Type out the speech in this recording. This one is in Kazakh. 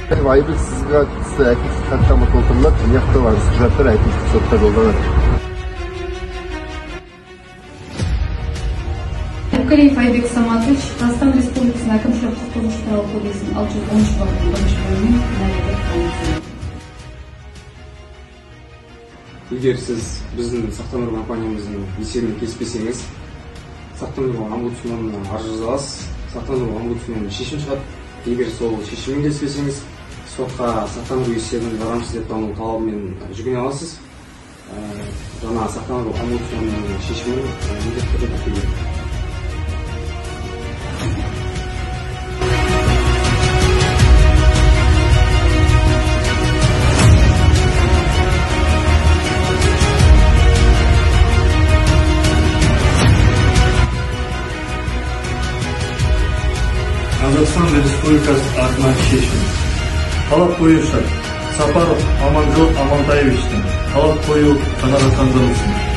Ayıbı sizga әкімшілік хаттама толтырылады, мыняқта бар құжаттар әкімшілік сотта жолданады. Укалиев Айбек Саматович, Қазақстан Республикасының әкімшілік құқық бұзушылық туралы кодексінің 613 бабының 1-ші бөлігімен кінәлі деп танылсын. Егер сіз біздің сақтандыру компаниямыздың есебін кеспесеңіз, сақтандыру омбудсменіне арыз жазасыз, сақтандыру омбудсменінің шешім шығады. Егер сол шешімін келіспесеңіз, сотқа сақтандыру есебін жарамсыз деп тану талабымен жүгіне аласыз. Жаңа сақтандыру омбудсменінің шешімін міндетті түрде тіркеледі. Қазақстан Республикасы атынан шешім. Талап қоюшы Сапаров Аманжол Амантаевичтің талап қою қанағаттандырылсын.